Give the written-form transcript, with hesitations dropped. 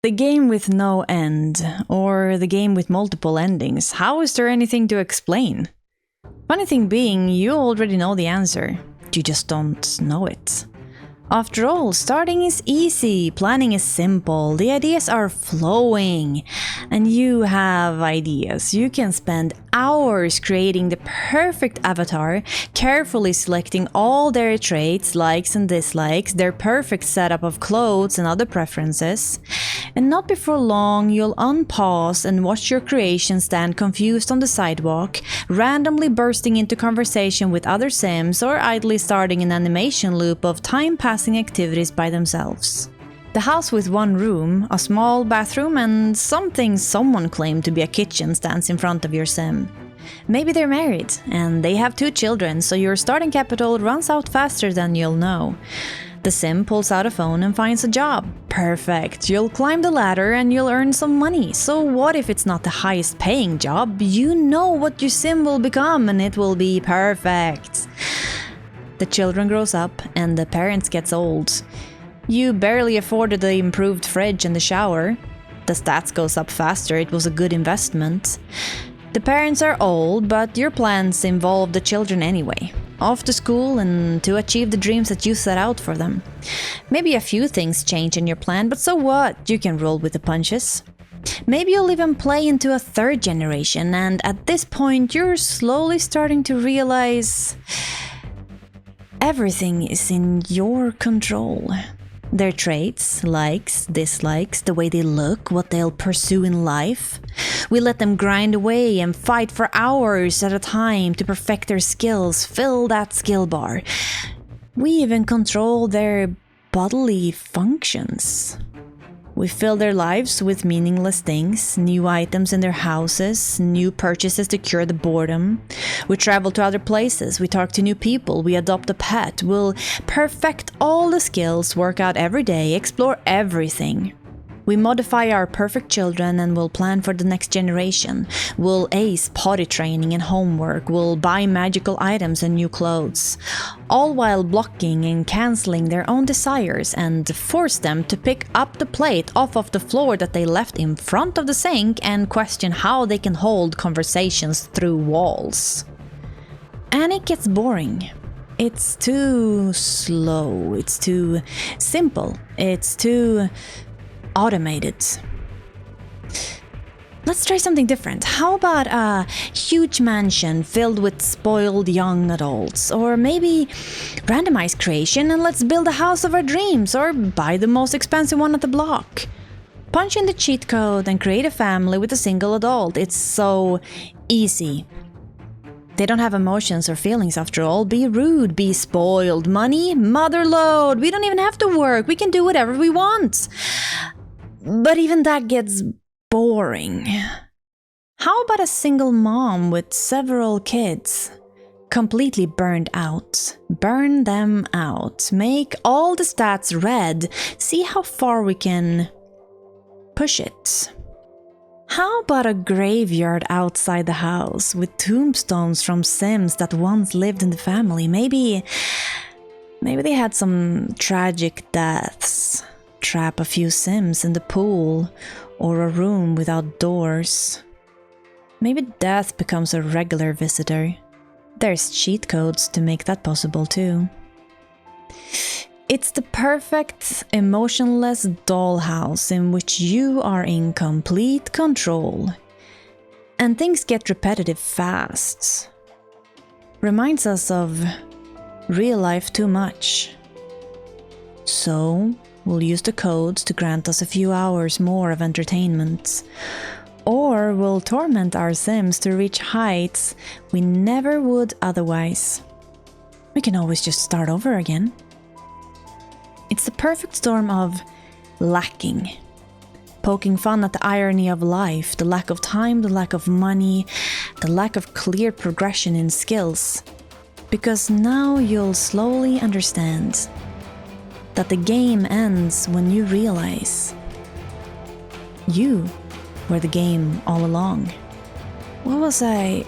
The game with no end, or the game with multiple endings, how is there anything to explain? Funny thing being, you already know the answer, you just don't know it. After all, starting is easy, planning is simple, the ideas are flowing, and you have ideas. You can spend hours creating the perfect avatar, carefully selecting all their traits, likes and dislikes, their perfect setup of clothes and other preferences. And not before long, you'll unpause and watch your creation stand confused on the sidewalk, randomly bursting into conversation with other Sims or idly starting an animation loop of time-passing activities by themselves. The house with one room, a small bathroom, and something someone claimed to be a kitchen stands in front of your Sim. Maybe they're married, and they have 2 children, so your starting capital runs out faster than you'll know. The Sim pulls out a phone and finds a job. Perfect. You'll climb the ladder and you'll earn some money. So what if it's not the highest paying job? You know what your Sim will become and it will be perfect. The children grows up and the parents gets old. You barely afforded the improved fridge and the shower. The stats goes up faster, it was a good investment. The parents are old, but your plans involve the children anyway. Off to school and to achieve the dreams that you set out for them. Maybe a few things change in your plan, but so what? You can roll with the punches. Maybe you'll even play into a 3rd generation, and at this point you're slowly starting to realize everything is in your control. Their traits, likes, dislikes, the way they look, what they'll pursue in life. We let them grind away and fight for hours at a time to perfect their skills, fill that skill bar. We even control their bodily functions. We fill their lives with meaningless things, new items in their houses, new purchases to cure the boredom. We travel to other places, we talk to new people, we adopt a pet, we'll perfect all the skills, work out every day, explore everything. We modify our perfect children and we'll plan for the next generation. We'll ace potty training and homework, we'll buy magical items and new clothes. All while blocking and cancelling their own desires and force them to pick up the plate off of the floor that they left in front of the sink and question how they can hold conversations through walls. And it gets boring. It's too slow, it's too simple, it's too automated. Let's try something different. How about a huge mansion filled with spoiled young adults? Or maybe randomized creation and let's build a house of our dreams or buy the most expensive one at the block. Punch in the cheat code and create a family with a single adult. It's so easy. They don't have emotions or feelings after all. Be rude, be spoiled. Money, motherload. We don't even have to work. We can do whatever we want. But even that gets boring. How about a single mom with several kids? Completely burned out. Burn them out. Make all the stats red. See how far we can push it. How about a graveyard outside the house with tombstones from Sims that once lived in the family? Maybe they had some tragic deaths. Trap a few Sims in the pool or a room without doors. Maybe death becomes a regular visitor. There's cheat codes to make that possible too. It's the perfect, emotionless dollhouse in which you are in complete control. And things get repetitive fast. Reminds us of real life too much. So, we'll use the codes to grant us a few hours more of entertainment. Or we'll torment our Sims to reach heights we never would otherwise. We can always just start over again. It's the perfect storm of lacking. Poking fun at the irony of life, the lack of time, the lack of money, the lack of clear progression in skills. Because now you'll slowly understand that the game ends when you realize you were the game all along. What was I